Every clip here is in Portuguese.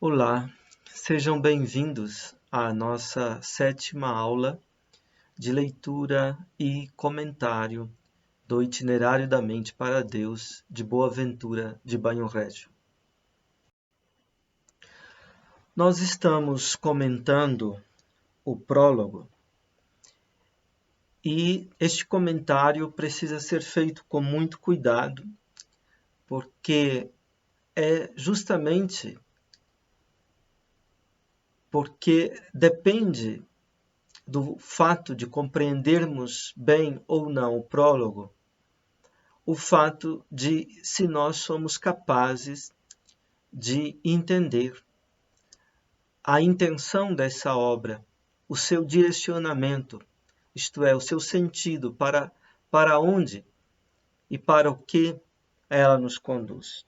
Olá, sejam bem-vindos à nossa 7ª aula de leitura e comentário do Itinerário da Mente para Deus de Boaventura de Banho Régio. Nós estamos comentando o prólogo e este comentário precisa ser feito com muito cuidado, porque é justamente porque depende do fato de compreendermos bem ou não o prólogo, o fato de se nós somos capazes de entender a intenção dessa obra, o seu direcionamento, isto é, o seu sentido, para onde e para o que ela nos conduz.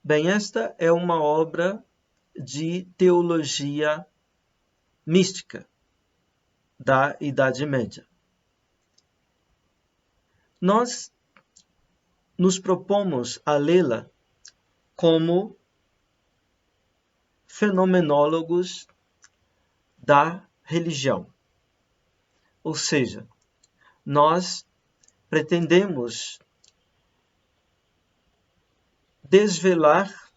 Bem, esta é uma obra de teologia mística da Idade Média. Nós nos propomos a lê-la como fenomenólogos da religião. Ou seja, nós pretendemos desvelar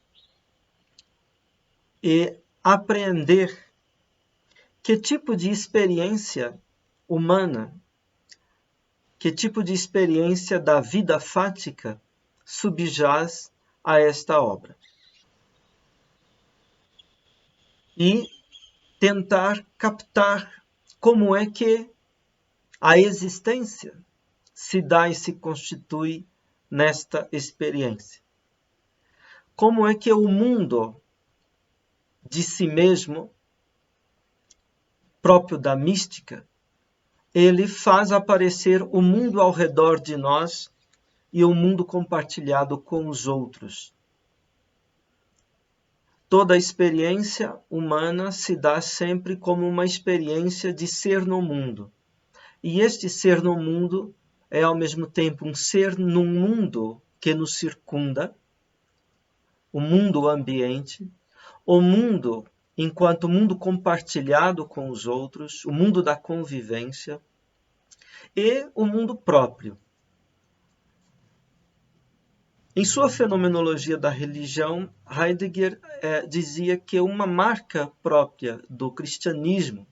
e apreender que tipo de experiência humana, que tipo de experiência da vida fática subjaz a esta obra. E tentar captar como é que a existência se dá e se constitui nesta experiência. Como é que o mundo de si mesmo, próprio da mística, ele faz aparecer o mundo ao redor de nós e o mundo compartilhado com os outros. Toda a experiência humana se dá sempre como uma experiência de ser no mundo. E este ser no mundo é ao mesmo tempo um ser num mundo que nos circunda, o mundo ambiente, o mundo enquanto mundo compartilhado com os outros, o mundo da convivência e o mundo próprio. Em sua fenomenologia da religião, Heidegger dizia que uma marca própria do cristianismo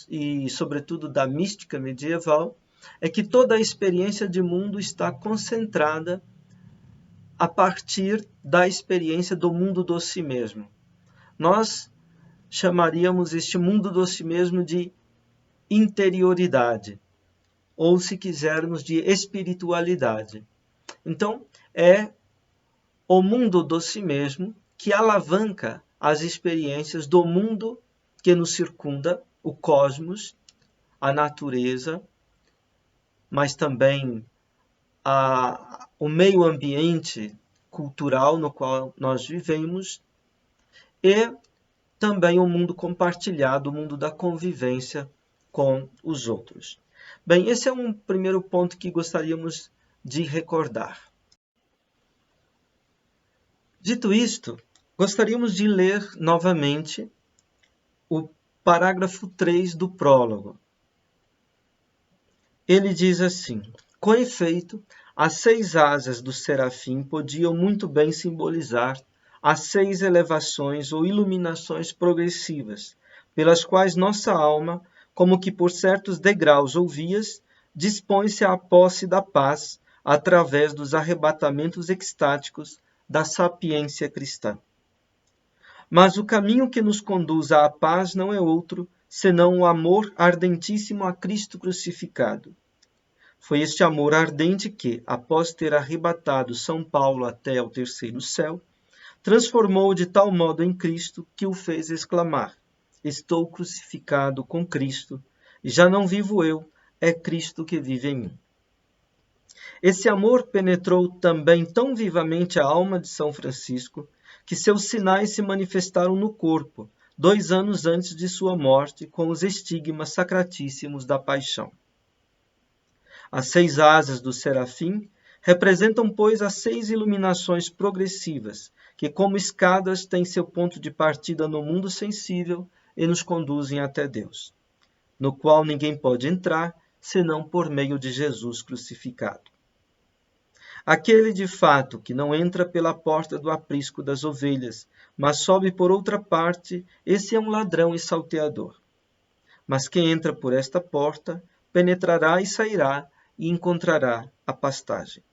e, sobretudo, da mística medieval é que toda a experiência de mundo está concentrada a partir da experiência do mundo do si mesmo. Nós chamaríamos este mundo do si mesmo de interioridade, ou, se quisermos, de espiritualidade. Então, é o mundo do si mesmo que alavanca as experiências do mundo que nos circunda, o cosmos, a natureza, mas também o meio ambiente cultural no qual nós vivemos e também o mundo compartilhado, o mundo da convivência com os outros. Bem, esse é um primeiro ponto que gostaríamos de recordar. Dito isto, gostaríamos de ler novamente o parágrafo 3 do prólogo. Ele diz assim: com efeito, as 6 asas do serafim podiam muito bem simbolizar as 6 elevações ou iluminações progressivas, pelas quais nossa alma, como que por certos degraus ou vias, dispõe-se à posse da paz através dos arrebatamentos extáticos da sapiência cristã. Mas o caminho que nos conduz à paz não é outro, senão o amor ardentíssimo a Cristo crucificado. Foi este amor ardente que, após ter arrebatado São Paulo até ao 3º céu, transformou-o de tal modo em Cristo que o fez exclamar: estou crucificado com Cristo, e já não vivo eu, é Cristo que vive em mim. Esse amor penetrou também tão vivamente a alma de São Francisco, que seus sinais se manifestaram no corpo, 2 anos antes de sua morte, com os estigmas sacratíssimos da paixão. As 6 asas do serafim Representam, pois, as 6 iluminações progressivas, que como escadas têm seu ponto de partida no mundo sensível e nos conduzem até Deus, no qual ninguém pode entrar, senão por meio de Jesus crucificado. Aquele, de fato, que não entra pela porta do aprisco das ovelhas, mas sobe por outra parte, esse é um ladrão e salteador. Mas quem entra por esta porta, penetrará e sairá, e encontrará a pastagem.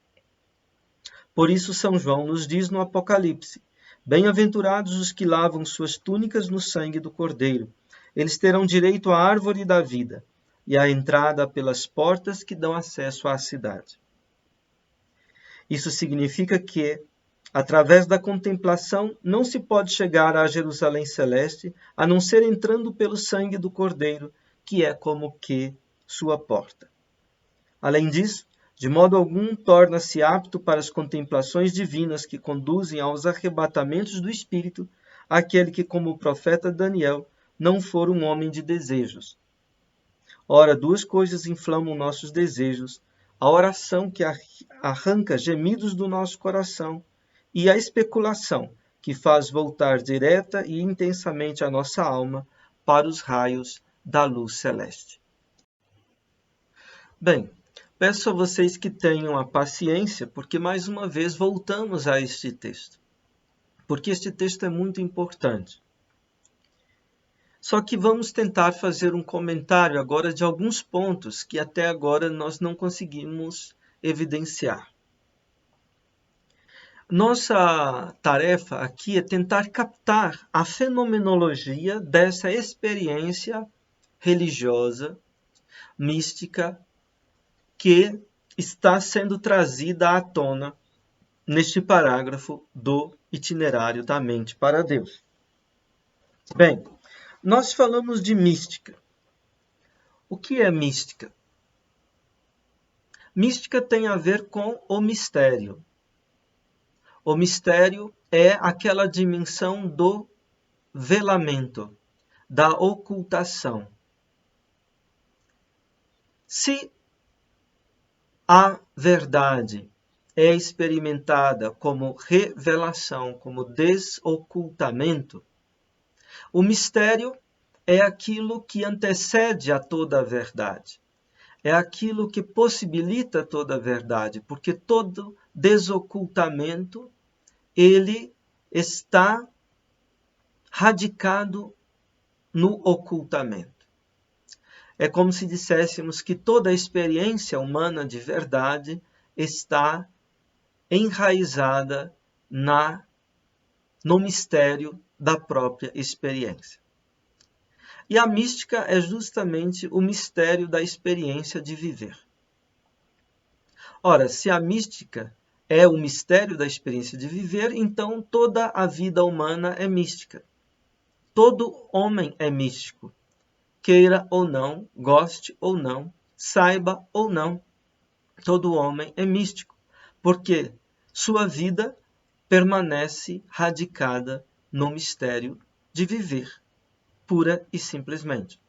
Por isso São João nos diz no Apocalipse: bem-aventurados os que lavam suas túnicas no sangue do Cordeiro. Eles terão direito à árvore da vida e à entrada pelas portas que dão acesso à cidade. Isso significa que, através da contemplação, não se pode chegar à Jerusalém Celeste a não ser entrando pelo sangue do Cordeiro, que é como que sua porta. Além disso, de modo algum torna-se apto para as contemplações divinas que conduzem aos arrebatamentos do Espírito aquele que, como o profeta Daniel, não for um homem de desejos. Ora, 2 coisas inflamam nossos desejos: a oração que arranca gemidos do nosso coração e a especulação que faz voltar direta e intensamente a nossa alma para os raios da luz celeste. Bem, peço a vocês que tenham a paciência, porque mais uma vez voltamos a este texto, porque este texto é muito importante. Só que vamos tentar fazer um comentário agora de alguns pontos que até agora nós não conseguimos evidenciar. Nossa tarefa aqui é tentar captar a fenomenologia dessa experiência religiosa, mística, que está sendo trazida à tona neste parágrafo do Itinerário da Mente para Deus. Bem, nós falamos de mística. O que é mística? Mística tem a ver com o mistério. O mistério é aquela dimensão do velamento, da ocultação. Se a verdade é experimentada como revelação, como desocultamento, o mistério é aquilo que antecede a toda a verdade. É aquilo que possibilita toda a verdade, porque todo desocultamento, ele está radicado no ocultamento. É como se disséssemos que toda a experiência humana de verdade está enraizada no mistério da própria experiência. E a mística é justamente o mistério da experiência de viver. Ora, se a mística é o mistério da experiência de viver, então toda a vida humana é mística. Todo homem é místico. Queira ou não, goste ou não, saiba ou não, todo homem é místico, porque sua vida permanece radicada no mistério de viver, pura e simplesmente.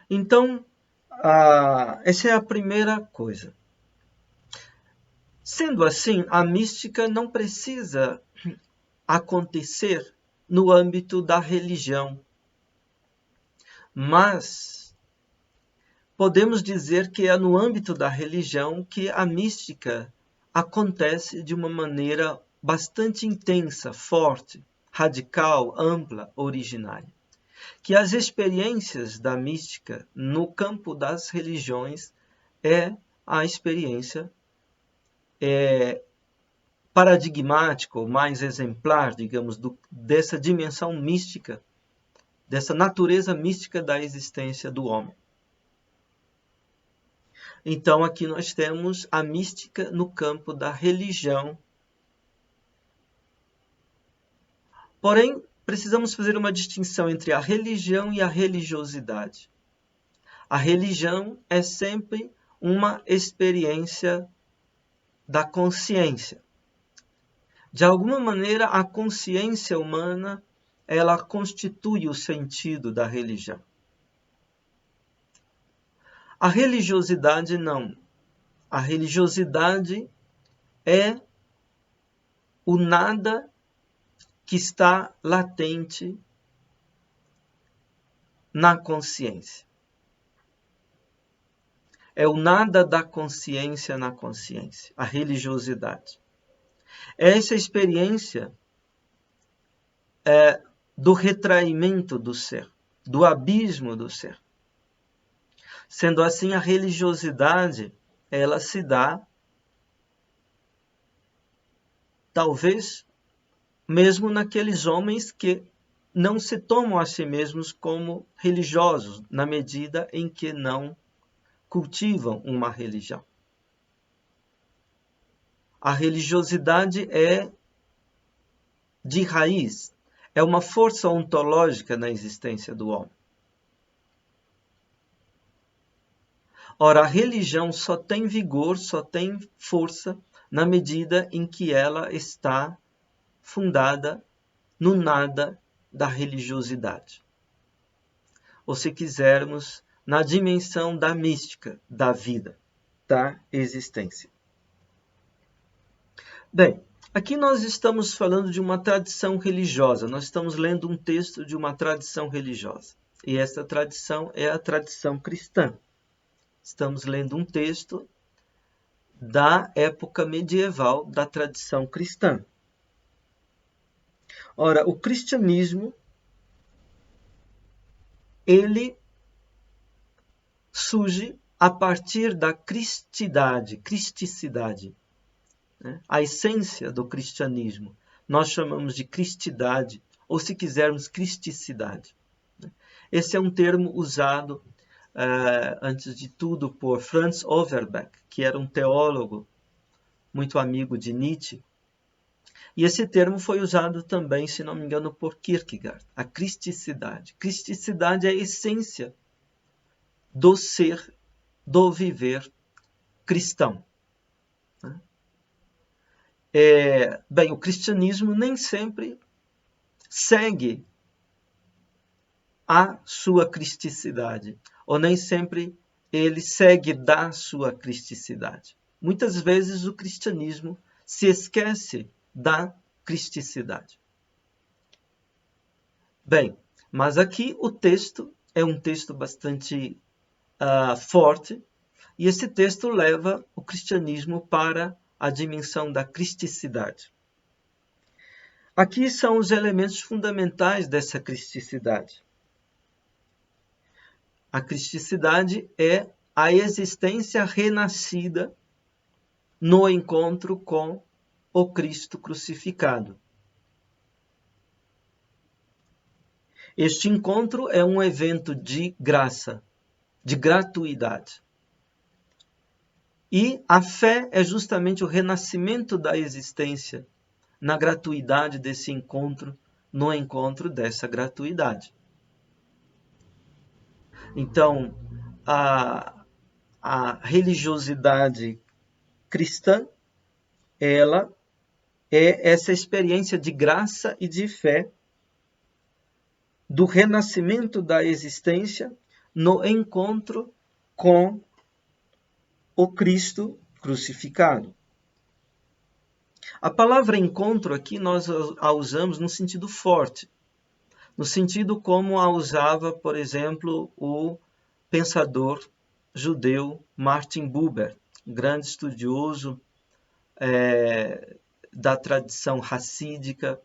Então, essa é a primeira coisa. Sendo assim, a mística não precisa acontecer no âmbito da religião, mas podemos dizer que é no âmbito da religião que a mística acontece de uma maneira bastante intensa, forte, radical, ampla, originária. Que as experiências da mística no campo das religiões é a experiência paradigmática, ou mais exemplar, digamos, dessa dimensão mística, dessa natureza mística da existência do homem. Então, aqui nós temos a mística no campo da religião. Porém, precisamos fazer uma distinção entre a religião e a religiosidade. A religião é sempre uma experiência da consciência. De alguma maneira, a consciência humana, ela constitui o sentido da religião. A religiosidade não. A religiosidade é o nada que está latente na consciência. É o nada da consciência na consciência, a religiosidade. É essa experiência do retraimento do ser, do abismo do ser. Sendo assim, a religiosidade, ela se dá, talvez, mesmo naqueles homens que não se tomam a si mesmos como religiosos, na medida em que não cultivam uma religião. A religiosidade é de raiz, é uma força ontológica na existência do homem. Ora, a religião só tem vigor, só tem força na medida em que ela está fundada no nada da religiosidade. Ou, se quisermos, na dimensão da mística da vida, da existência. Bem, aqui nós estamos falando de uma tradição religiosa, nós estamos lendo um texto de uma tradição religiosa. E essa tradição é a tradição cristã. Estamos lendo um texto da época medieval da tradição cristã. Ora, o cristianismo, ele surge a partir da cristicidade. Né? A essência do cristianismo nós chamamos de cristidade, ou, se quisermos, cristicidade. Esse é um termo usado antes de tudo por Franz Overbeck, que era um teólogo muito amigo de Nietzsche. E esse termo foi usado também, se não me engano, por Kierkegaard, a cristicidade. Cristicidade é a essência do ser, do viver cristão. Bem, o cristianismo nem sempre segue a sua cristicidade, ou nem sempre ele segue da sua cristicidade. Muitas vezes o cristianismo se esquece da cristicidade. Bem, mas aqui o texto é um texto bastante forte, e esse texto leva o cristianismo para a dimensão da cristicidade. Aqui são os elementos fundamentais dessa cristicidade. A cristicidade é a existência renascida no encontro com o Cristo crucificado. Este encontro é um evento de graça, de gratuidade. E a fé é justamente o renascimento da existência na gratuidade desse encontro, no encontro dessa gratuidade. Então, a religiosidade cristã, ela é essa experiência de graça e de fé do renascimento da existência no encontro com o Cristo crucificado. A palavra encontro aqui nós a usamos no sentido forte, no sentido como a usava, por exemplo, o pensador judeu Martin Buber, grande estudioso da tradição racídica,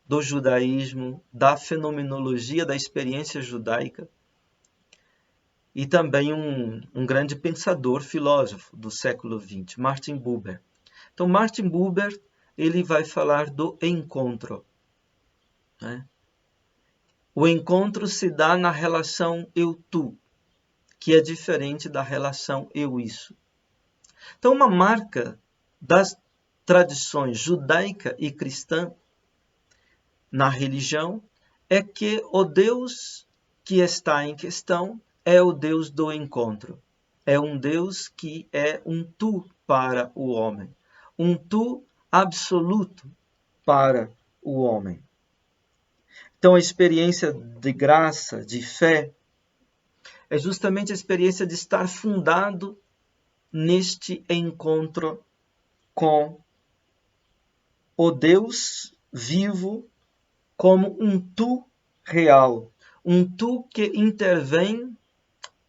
do judaísmo, da fenomenologia da experiência judaica, e também um grande pensador, filósofo do século XX, Martin Buber. Então, Martin Buber, ele vai falar do encontro. Né? O encontro se dá na relação eu-tu, que é diferente da relação eu-isso. Então, uma marca das tradições judaica e cristã na religião é que o Deus que está em questão é o Deus do encontro. É um Deus que é um tu para o homem. Um tu absoluto para o homem. Então, a experiência de graça, de fé, é justamente a experiência de estar fundado neste encontro com o Deus vivo como um tu real, um tu que intervém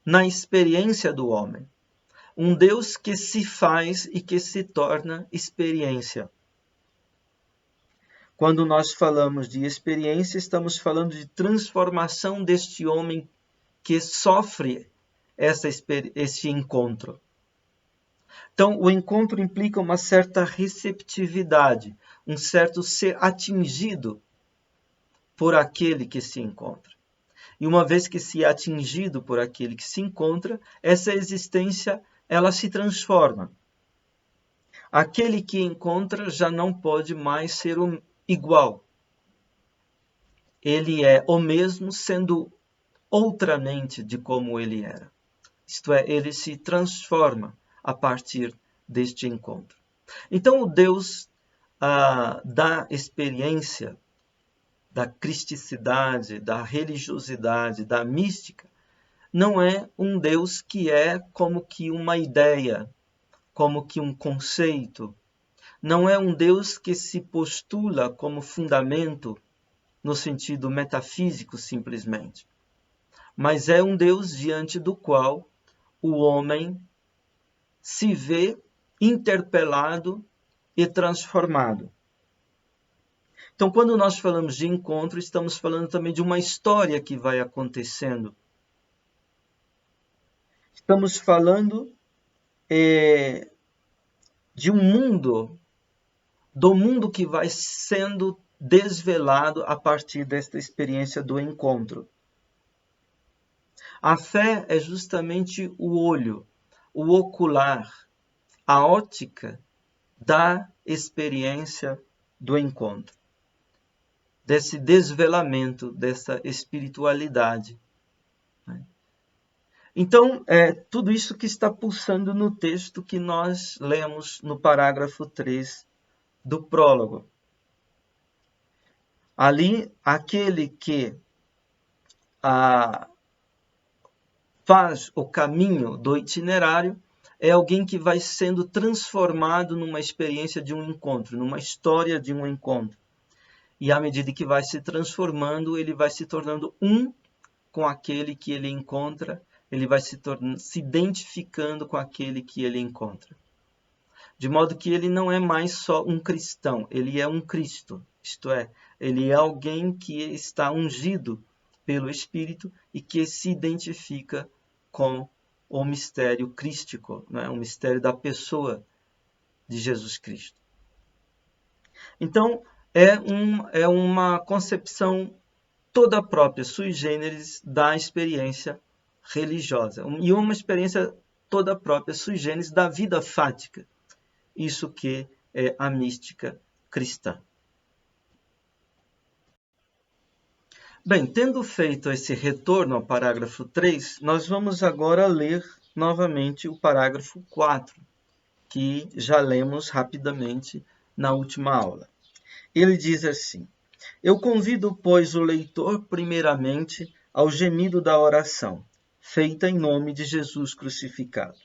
na experiência do homem, um Deus que se faz e que se torna experiência. Quando nós falamos de experiência, estamos falando de transformação deste homem que sofre esse encontro. Então, o encontro implica uma certa receptividade, um certo ser atingido por aquele que se encontra. E uma vez que se é atingido por aquele que se encontra, essa existência ela se transforma. Aquele que encontra já não pode mais ser igual. Ele é o mesmo sendo outramente de como ele era. Isto é, ele se transforma a partir deste encontro. Então, o Deus da experiência, da cristicidade, da religiosidade, da mística, não é um Deus que é como que uma ideia, como que um conceito. Não é um Deus que se postula como fundamento no sentido metafísico simplesmente. Mas é um Deus diante do qual o homem se vê interpelado e transformado. Então, quando nós falamos de encontro, estamos falando também de uma história que vai acontecendo. Estamos falando de um mundo, do mundo que vai sendo desvelado a partir desta experiência do encontro. A fé é justamente o olho, o ocular, a ótica da experiência do encontro, desse desvelamento, dessa espiritualidade. Então, é tudo isso que está pulsando no texto que nós lemos no parágrafo 3 do prólogo. Ali, aquele que faz o caminho do itinerário é alguém que vai sendo transformado numa experiência de um encontro, numa história de um encontro. E à medida que vai se transformando, ele vai se tornando um com aquele que ele encontra, ele vai se identificando com aquele que ele encontra. De modo que ele não é mais só um cristão, ele é um Cristo. Isto é, ele é alguém que está ungido pelo Espírito e que se identifica com o mistério crístico, né? O mistério da pessoa de Jesus Cristo. Então, é uma concepção toda própria, sui generis, da experiência religiosa. E uma experiência toda própria, sui generis, da vida fática. Isso que é a mística cristã. Bem, tendo feito esse retorno ao parágrafo 3, nós vamos agora ler novamente o parágrafo 4, que já lemos rapidamente na última aula. Ele diz assim: Eu convido, pois, o leitor primeiramente ao gemido da oração, feita em nome de Jesus crucificado,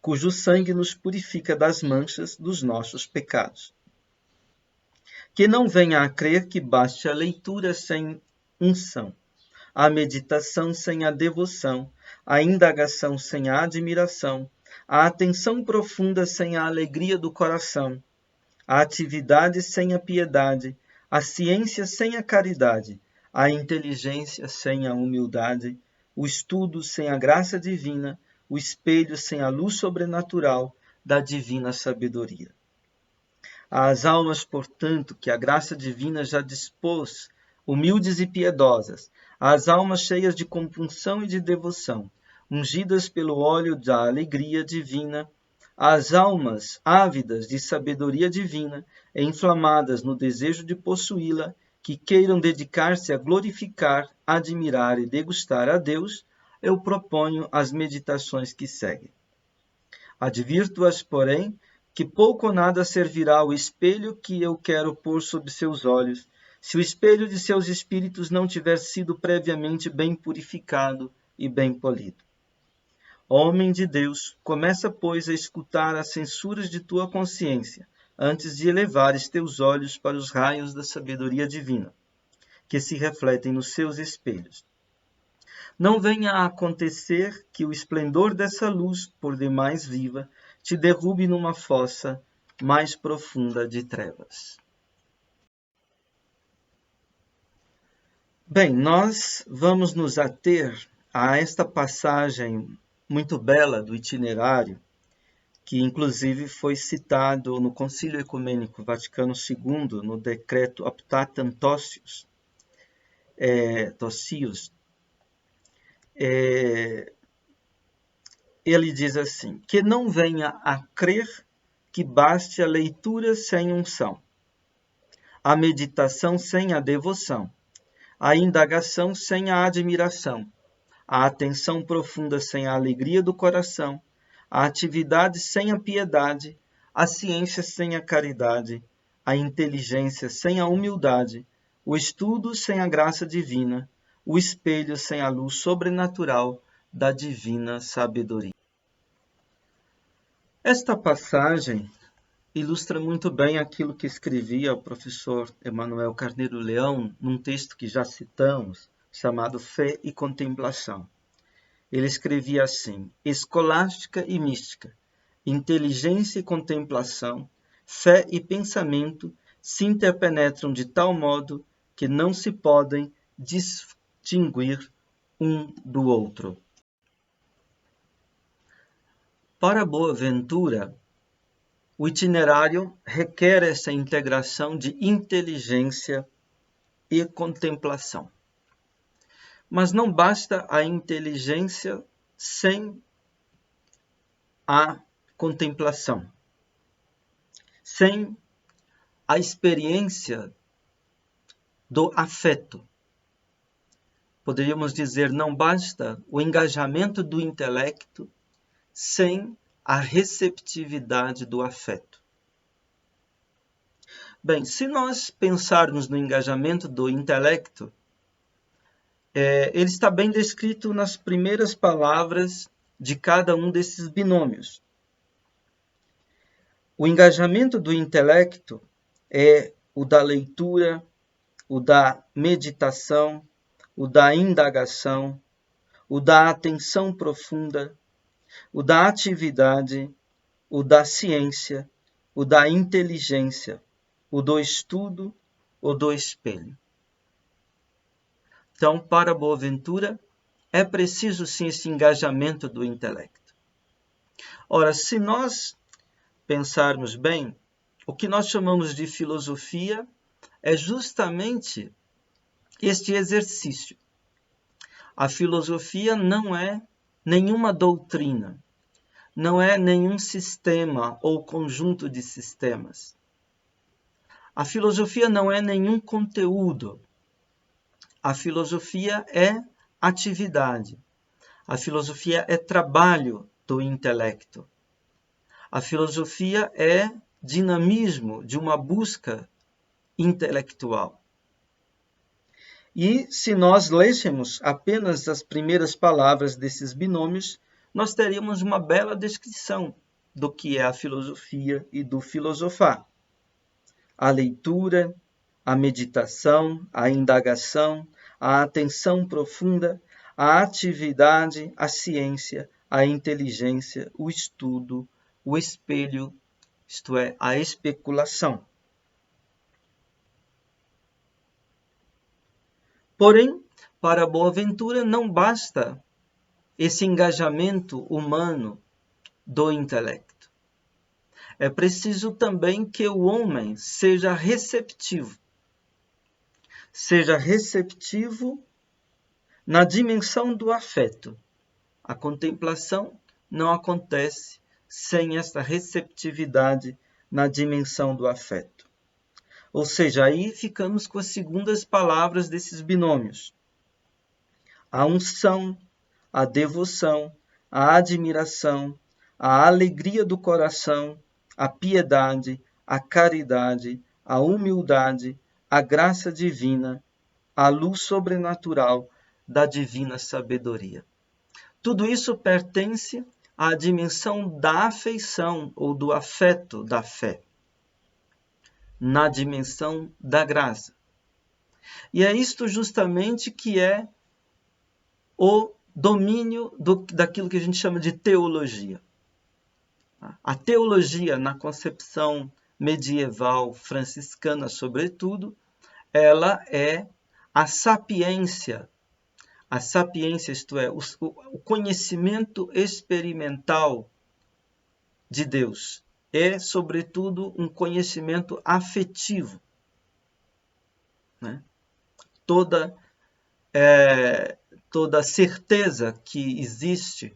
cujo sangue nos purifica das manchas dos nossos pecados. Que não venha a crer que baste a leitura sem unção, a meditação sem a devoção, a indagação sem a admiração, a atenção profunda sem a alegria do coração, a atividade sem a piedade, a ciência sem a caridade, a inteligência sem a humildade, o estudo sem a graça divina, o espelho sem a luz sobrenatural da divina sabedoria. Às almas, portanto, que a graça divina já dispôs, humildes e piedosas, às almas cheias de compunção e de devoção, ungidas pelo óleo da alegria divina, às almas ávidas de sabedoria divina e inflamadas no desejo de possuí-la, que queiram dedicar-se a glorificar, admirar e degustar a Deus, eu proponho as meditações que seguem. Advirto-as, porém, que pouco ou nada servirá o espelho que eu quero pôr sob seus olhos, se o espelho de seus espíritos não tiver sido previamente bem purificado e bem polido. Homem de Deus, começa, pois, a escutar as censuras de tua consciência, antes de elevares teus olhos para os raios da sabedoria divina, que se refletem nos seus espelhos. Não venha a acontecer que o esplendor dessa luz, por demais viva, te derrube numa fossa mais profunda de trevas. Bem, nós vamos nos ater a esta passagem muito bela do itinerário, que inclusive foi citado no Concílio Ecumênico Vaticano II, no decreto Optatam Totius, ele diz assim, que não venha a crer que baste a leitura sem unção, a meditação sem a devoção, a indagação sem a admiração, a atenção profunda sem a alegria do coração, a atividade sem a piedade, a ciência sem a caridade, a inteligência sem a humildade, o estudo sem a graça divina, o espelho sem a luz sobrenatural da divina sabedoria. Esta passagem ilustra muito bem aquilo que escrevia o professor Emanuel Carneiro Leão num texto que já citamos, chamado Fé e Contemplação. Ele escrevia assim: escolástica e mística, inteligência e contemplação, fé e pensamento se interpenetram de tal modo que não se podem distinguir um do outro. Para Boaventura, o itinerário requer essa integração de inteligência e contemplação. Mas não basta a inteligência sem a contemplação, sem a experiência do afeto. Poderíamos dizer, não basta o engajamento do intelecto sem a receptividade do afeto. Bem, se nós pensarmos no engajamento do intelecto, ele está bem descrito nas primeiras palavras de cada um desses binômios. O engajamento do intelecto é o da leitura, o da meditação, o da indagação, o da atenção profunda, o da atividade, o da ciência, o da inteligência, o do estudo, o do espelho. Então, para Boaventura, é preciso sim esse engajamento do intelecto. Ora, se nós pensarmos bem, o que nós chamamos de filosofia é justamente este exercício. A filosofia não é nenhuma doutrina, não é nenhum sistema ou conjunto de sistemas. A filosofia não é nenhum conteúdo. A filosofia é atividade. A filosofia é trabalho do intelecto. A filosofia é dinamismo de uma busca intelectual. E se nós lêssemos apenas as primeiras palavras desses binômios, nós teríamos uma bela descrição do que é a filosofia e do filosofar. A leitura, a meditação, a indagação, a atenção profunda, a atividade, a ciência, a inteligência, o estudo, o espelho, isto é, a especulação. Porém, para Boaventura não basta esse engajamento humano do intelecto. É preciso também que o homem seja receptivo. Seja receptivo na dimensão do afeto. A contemplação não acontece sem esta receptividade na dimensão do afeto. Ou seja, aí ficamos com as segundas palavras desses binômios. A unção, a devoção, a admiração, a alegria do coração, a piedade, a caridade, a humildade, a graça divina, a luz sobrenatural da divina sabedoria. Tudo isso pertence à dimensão da afeição ou do afeto da fé, na dimensão da graça. E é isto justamente que é o domínio daquilo que a gente chama de teologia. A teologia, na concepção medieval franciscana, sobretudo, ela é a sapiência, isto é, o conhecimento experimental de Deus. É, sobretudo, um conhecimento afetivo. Né? Toda certeza que existe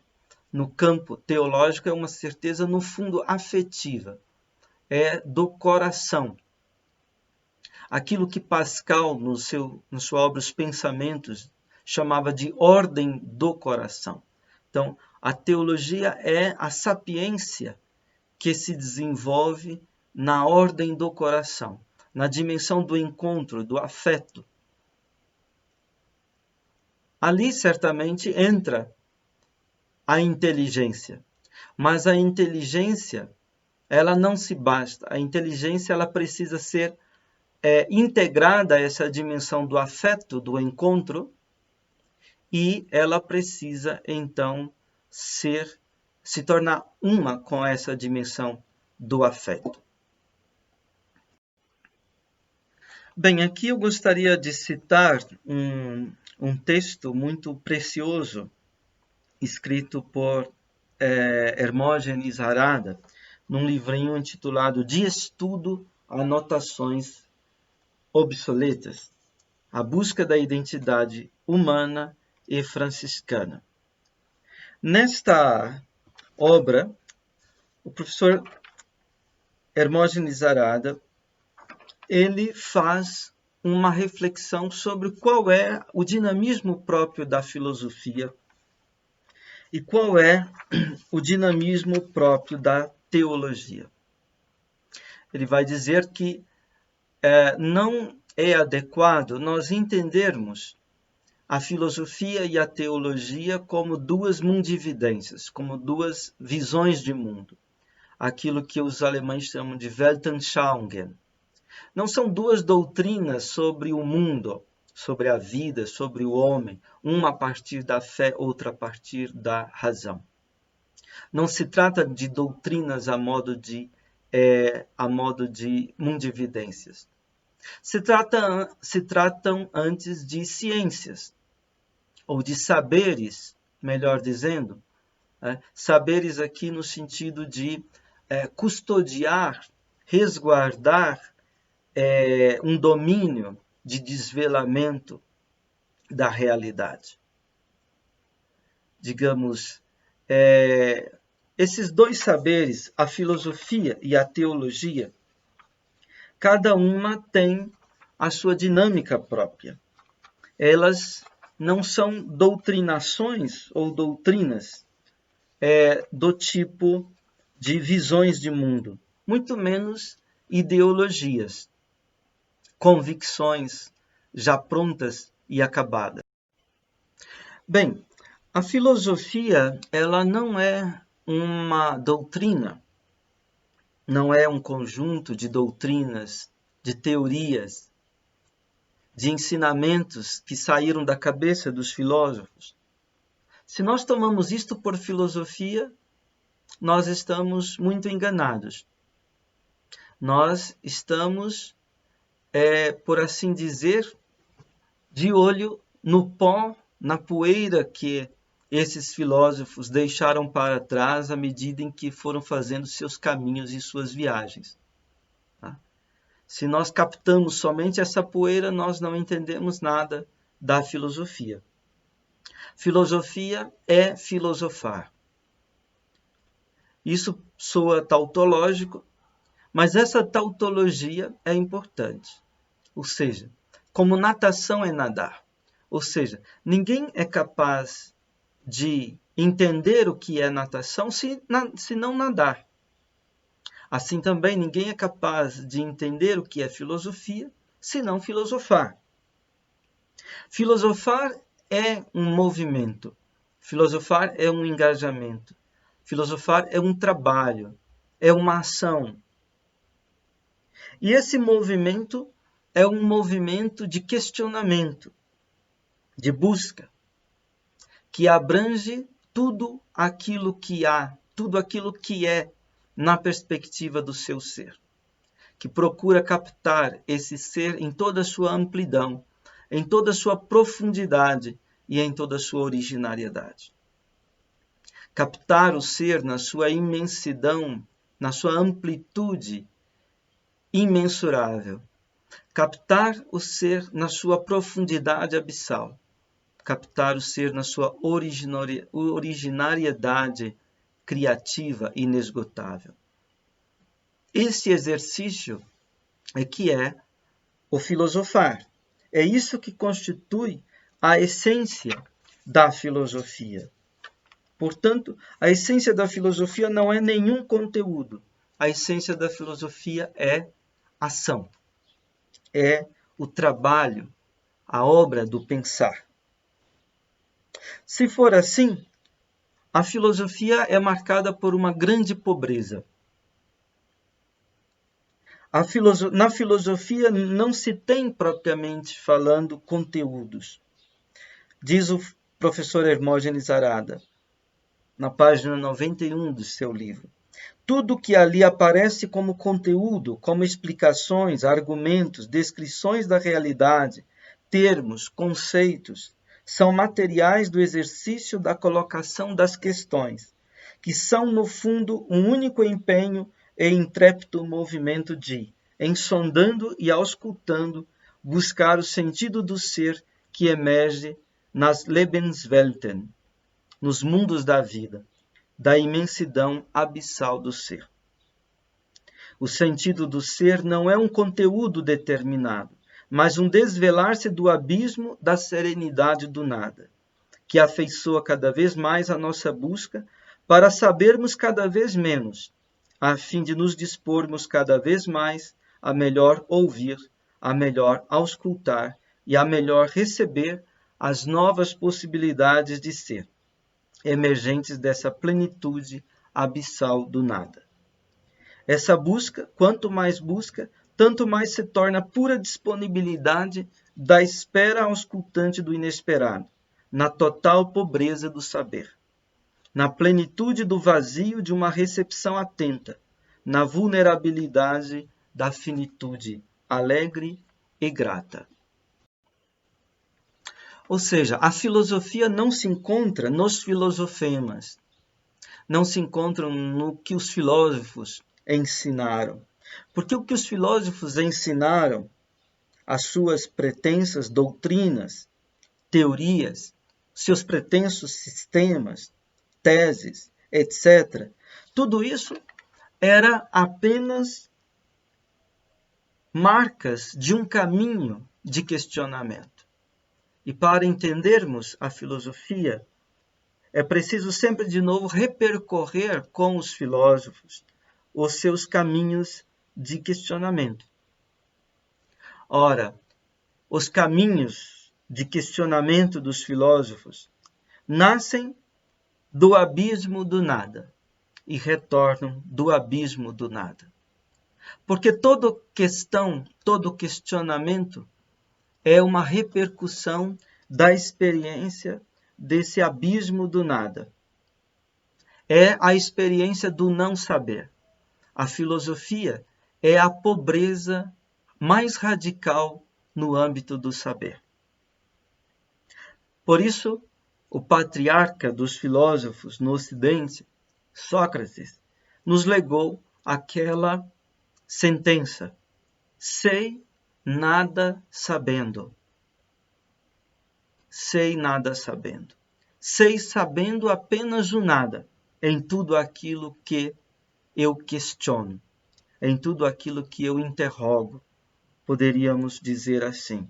no campo teológico é uma certeza, no fundo, afetiva. É do coração. Aquilo que Pascal, na sua obra Os Pensamentos, chamava de ordem do coração. Então, a teologia é a sapiência que se desenvolve na ordem do coração, na dimensão do encontro, do afeto. Ali, certamente, entra a inteligência. Mas a inteligência, ela não se basta. A inteligência, ela precisa ser integrada a essa dimensão do afeto, do encontro, e ela precisa, então, se tornar uma com essa dimensão do afeto. Bem, aqui eu gostaria de citar um texto muito precioso, escrito por Hermógenes Harada, num livrinho intitulado De Estudo, Anotações Obsoletas, A Busca da Identidade Humana e Franciscana. Nesta obra, o professor Hermógenes Harada, ele faz uma reflexão sobre qual é o dinamismo próprio da filosofia e qual é o dinamismo próprio da teologia. Ele vai dizer que não é adequado nós entendermos a filosofia e a teologia como duas mundividências, como duas visões de mundo. Aquilo que os alemães chamam de Weltanschauungen. Não são duas doutrinas sobre o mundo, sobre a vida, sobre o homem, uma a partir da fé, outra a partir da razão. Não se trata de doutrinas a modo de mundividências. Se tratam antes de ciências, ou de saberes, melhor dizendo, saberes aqui no sentido de custodiar, resguardar um domínio de desvelamento da realidade. Digamos, esses dois saberes, a filosofia e a teologia, cada uma tem a sua dinâmica própria. Elas não são doutrinações ou doutrinas do tipo de visões de mundo, muito menos ideologias, convicções já prontas e acabadas. Bem, a filosofia, ela não é uma doutrina, não é um conjunto de doutrinas, de teorias, de ensinamentos que saíram da cabeça dos filósofos. Se nós tomamos isto por filosofia, nós estamos muito enganados. Nós estamos, por assim dizer, de olho no pó, na poeira que esses filósofos deixaram para trás à medida em que foram fazendo seus caminhos e suas viagens. Tá? Se nós captamos somente essa poeira, nós não entendemos nada da filosofia. Filosofia é filosofar. Isso soa tautológico, mas essa tautologia é importante. Ou seja, como natação é nadar. Ou seja, ninguém é capaz de entender o que é natação se não nadar. Assim também, ninguém é capaz de entender o que é filosofia se não filosofar. Filosofar é um movimento. Filosofar é um engajamento. Filosofar é um trabalho, é uma ação. E esse movimento é um movimento de questionamento, de busca, que abrange tudo aquilo que há, tudo aquilo que é na perspectiva do seu ser, que procura captar esse ser em toda a sua amplidão, em toda a sua profundidade e em toda a sua originariedade. Captar o ser na sua imensidão, na sua amplitude imensurável. Captar o ser na sua profundidade abissal. Captar o ser na sua originariedade criativa inesgotável. Esse exercício é que é o filosofar. É isso que constitui a essência da filosofia. Portanto, a essência da filosofia não é nenhum conteúdo. A essência da filosofia é ação. É o trabalho, a obra do pensar. Se for assim, a filosofia é marcada por uma grande pobreza. Na filosofia não se tem propriamente falando conteúdos. Diz o professor Hermógenes Arada, na página 91 do seu livro. Tudo que ali aparece como conteúdo, como explicações, argumentos, descrições da realidade, termos, conceitos, são materiais do exercício da colocação das questões, que são, no fundo, um único empenho e intrépido movimento de, ensondando e auscultando, buscar o sentido do ser que emerge nas Lebenswelten, nos mundos da vida, da imensidão abissal do ser. O sentido do ser não é um conteúdo determinado, mas um desvelar-se do abismo da serenidade do nada, que afeiçoa cada vez mais a nossa busca para sabermos cada vez menos, a fim de nos dispormos cada vez mais a melhor ouvir, a melhor auscultar e a melhor receber as novas possibilidades de ser, emergentes dessa plenitude abissal do nada. Essa busca, quanto mais busca, tanto mais se torna pura disponibilidade da espera auscultante do inesperado, na total pobreza do saber, na plenitude do vazio de uma recepção atenta, na vulnerabilidade da finitude alegre e grata. Ou seja, a filosofia não se encontra nos filosofemas, não se encontra no que os filósofos ensinaram. Porque o que os filósofos ensinaram, as suas pretensas doutrinas, teorias, seus pretensos sistemas, teses, etc., tudo isso era apenas marcas de um caminho de questionamento. E para entendermos a filosofia, é preciso sempre de novo repercorrer com os filósofos os seus caminhos de questionamento. Ora, os caminhos de questionamento dos filósofos nascem do abismo do nada e retornam do abismo do nada. Porque toda questão, todo questionamento é uma repercussão da experiência desse abismo do nada. É a experiência do não saber. A filosofia é a pobreza mais radical no âmbito do saber. Por isso, o patriarca dos filósofos no Ocidente, Sócrates, nos legou aquela sentença: sei nada sabendo. Sei nada sabendo. Sei sabendo apenas o nada, em tudo aquilo que eu questiono, em tudo aquilo que eu interrogo, poderíamos dizer assim.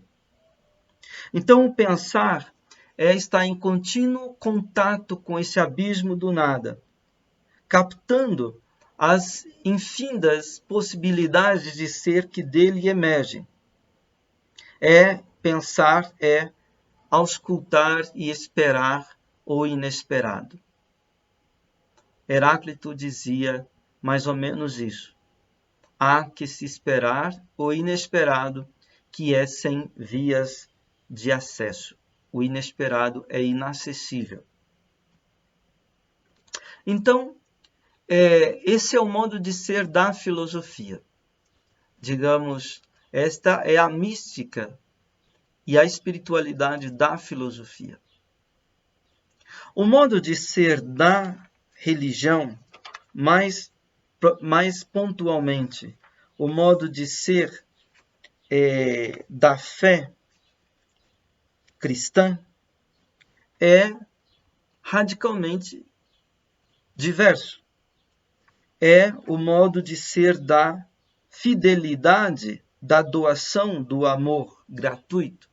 Então, o pensar é estar em contínuo contato com esse abismo do nada, captando as infindas possibilidades de ser que dele emergem. Pensar é auscultar e esperar o inesperado. Heráclito dizia mais ou menos isso. Há que se esperar o inesperado, que é sem vias de acesso. O inesperado é inacessível. Então, esse é o modo de ser da filosofia. Digamos, esta é a mística e a espiritualidade da filosofia. O modo de ser da religião, mais pontualmente, o modo de ser da fé cristã, é radicalmente diverso. É o modo de ser da fidelidade, da doação do amor gratuito.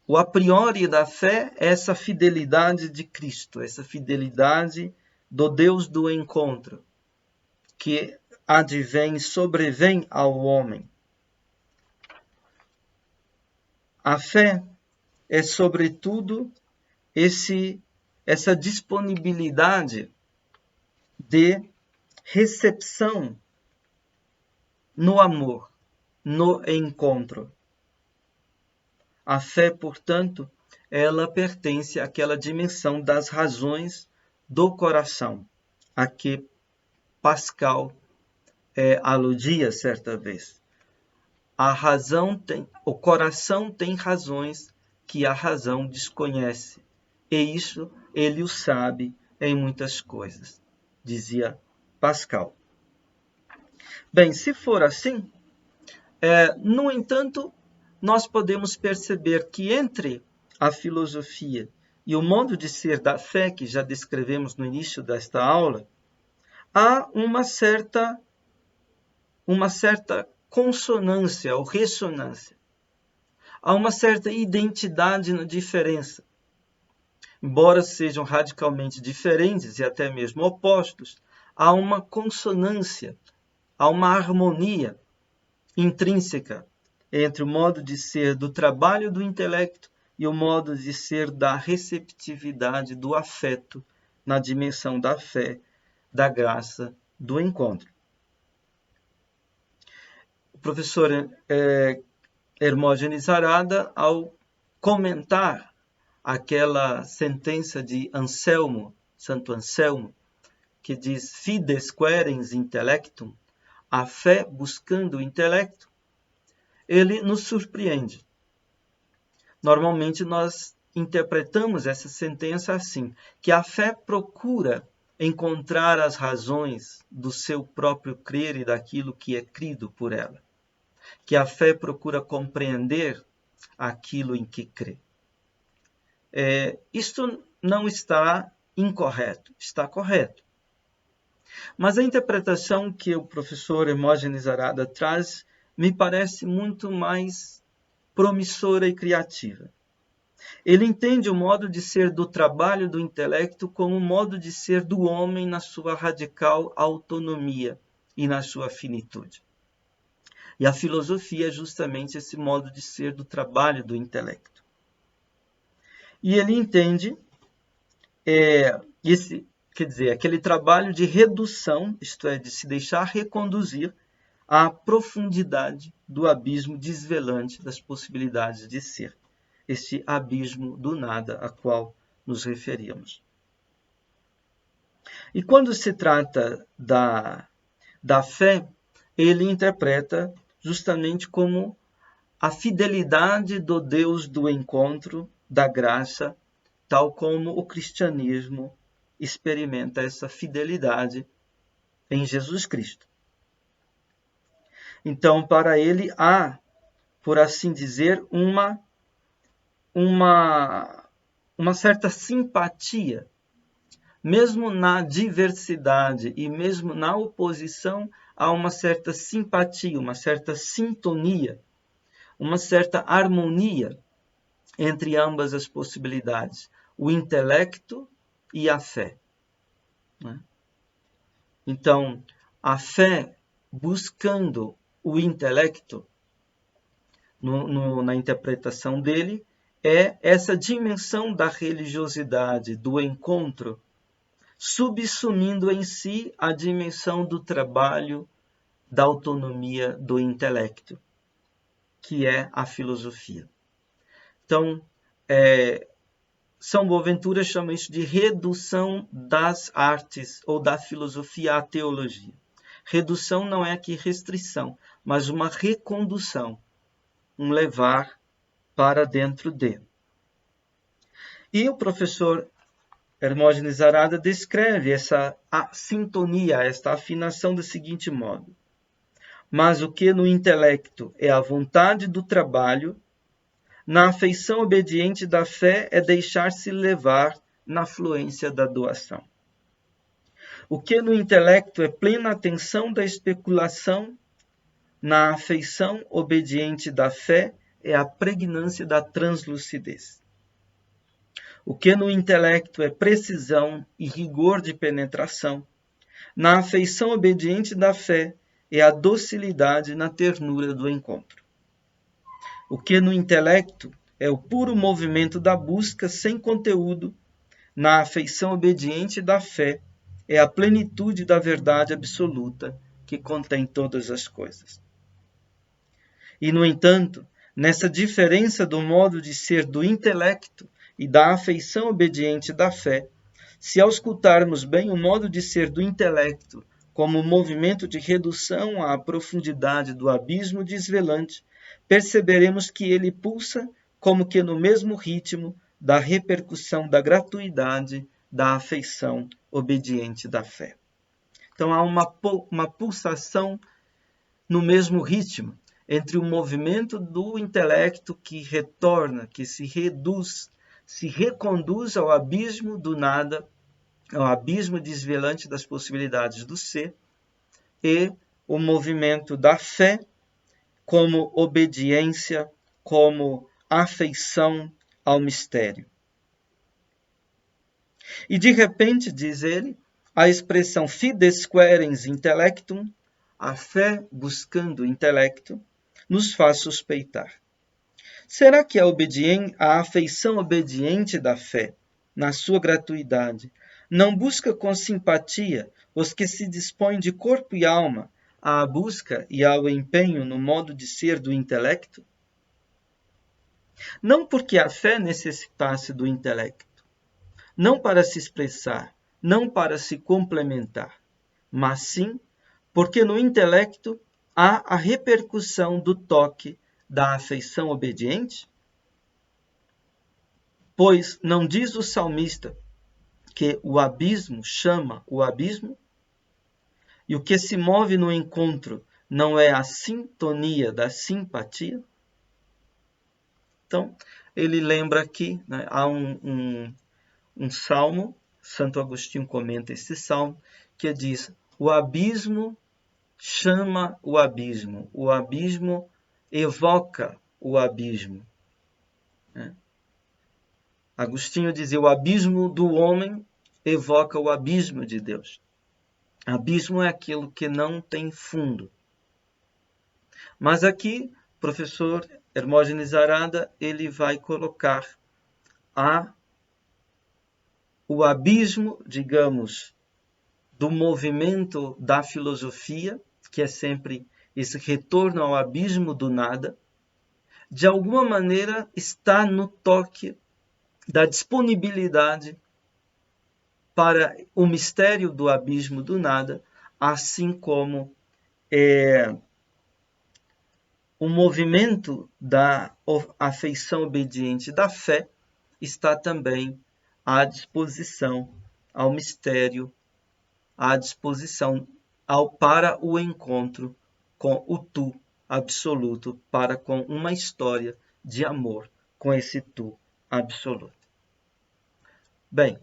O a priori da fé é essa fidelidade de Cristo, essa fidelidade do Deus do encontro, que advém, sobrevém ao homem. A fé é, sobretudo, essa disponibilidade de recepção no amor, no encontro. A fé, portanto, ela pertence àquela dimensão das razões do coração, a que Pascal aludia certa vez. O coração tem razões que a razão desconhece, e isso ele o sabe em muitas coisas, dizia Pascal. Bem, se for assim, no entanto, nós podemos perceber que entre a filosofia e o modo de ser da fé, que já descrevemos no início desta aula, há uma certa consonância ou ressonância. Há uma certa identidade na diferença. Embora sejam radicalmente diferentes e até mesmo opostos, há uma consonância, há uma harmonia intrínseca entre o modo de ser do trabalho do intelecto e o modo de ser da receptividade do afeto na dimensão da fé, da graça, do encontro. O professor Hermógenes Arada, ao comentar aquela sentença de Anselmo, Santo Anselmo, que diz fides querens intellectum, a fé buscando o intelecto, ele nos surpreende. Normalmente nós interpretamos essa sentença assim, que a fé procura encontrar as razões do seu próprio crer e daquilo que é crido por ela. Que a fé procura compreender aquilo em que crê. Isto não está incorreto, está correto. Mas a interpretação que o professor Hermógenes Arada traz me parece muito mais promissora e criativa. Ele entende o modo de ser do trabalho do intelecto como o modo de ser do homem na sua radical autonomia e na sua finitude. E a filosofia é justamente esse modo de ser do trabalho do intelecto. E ele entende aquele trabalho de redução, isto é, de se deixar reconduzir à profundidade do abismo desvelante das possibilidades de ser. Este abismo do nada a qual nos referíamos. E quando se trata da fé, ele interpreta justamente como a fidelidade do Deus do encontro, da graça, tal como o cristianismo experimenta essa fidelidade em Jesus Cristo. Então, para ele há, por assim dizer, uma certa simpatia, mesmo na diversidade e mesmo na oposição, há uma certa simpatia, uma certa sintonia, uma certa harmonia entre ambas as possibilidades, o intelecto e a fé. Então, a fé buscando o intelecto, na interpretação dele, é essa dimensão da religiosidade, do encontro, subsumindo em si a dimensão do trabalho, da autonomia do intelecto, que é a filosofia. Então, São Boaventura chama isso de redução das artes ou da filosofia à teologia. Redução não é aqui restrição, mas uma recondução, um levar para dentro de. E o professor Hermógenes Arada descreve essa sintonia, esta afinação do seguinte modo: mas o que no intelecto é a vontade do trabalho, na afeição obediente da fé é deixar-se levar na fluência da doação. O que no intelecto é plena atenção da especulação, na afeição obediente da fé é a pregnância da translucidez. O que no intelecto é precisão e rigor de penetração, na afeição obediente da fé é a docilidade na ternura do encontro. O que no intelecto é o puro movimento da busca sem conteúdo, na afeição obediente da fé é a plenitude da verdade absoluta que contém todas as coisas. E, no entanto, nessa diferença do modo de ser do intelecto e da afeição obediente da fé, se auscultarmos bem o modo de ser do intelecto como movimento de redução à profundidade do abismo desvelante, perceberemos que ele pulsa como que no mesmo ritmo da repercussão da gratuidade da afeição obediente da fé. Então há uma pulsação no mesmo ritmo entre o movimento do intelecto que retorna, que se reduz, se reconduz ao abismo do nada, ao abismo desvelante das possibilidades do ser, e o movimento da fé como obediência, como afeição ao mistério. E de repente, diz ele, a expressão fides querens intellectum, a fé buscando o intelecto, nos faz suspeitar. Será que a afeição obediente da fé, na sua gratuidade, não busca com simpatia os que se dispõem de corpo e alma à busca e ao empenho no modo de ser do intelecto? Não porque a fé necessitasse do intelecto, não para se expressar, não para se complementar, mas sim porque no intelecto há a repercussão do toque da afeição obediente? Pois não diz o salmista que o abismo chama o abismo? E o que se move no encontro não é a sintonia da simpatia? Então, ele lembra aqui, né, há um salmo, Santo Agostinho comenta esse salmo, que diz: o abismo chama o abismo evoca o abismo. Agostinho dizia: o abismo do homem evoca o abismo de Deus. Abismo é aquilo que não tem fundo. Mas aqui, o professor Hermógenes Arada, ele vai colocar o abismo, digamos, do movimento da filosofia, que é sempre esse retorno ao abismo do nada, de alguma maneira está no toque da disponibilidade para o mistério do abismo do nada, assim como o movimento da afeição obediente da fé está também à disposição ao mistério, à disposição para o encontro com o tu absoluto, para com uma história de amor com esse tu absoluto. Bem,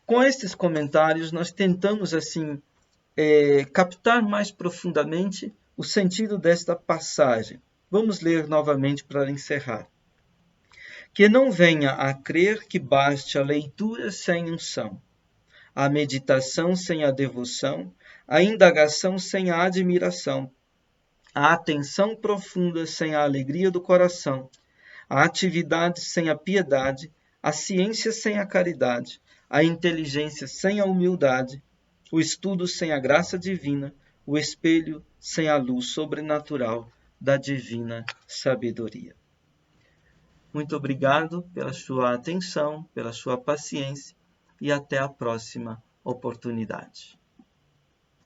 com estes comentários nós tentamos assim captar mais profundamente o sentido desta passagem. Vamos ler novamente para encerrar. Que não venha a crer que baste a leitura sem unção, a meditação sem a devoção, a indagação sem a admiração, a atenção profunda sem a alegria do coração, a atividade sem a piedade, a ciência sem a caridade, a inteligência sem a humildade, o estudo sem a graça divina, o espelho sem a luz sobrenatural da divina sabedoria. Muito obrigado pela sua atenção, pela sua paciência e até a próxima oportunidade.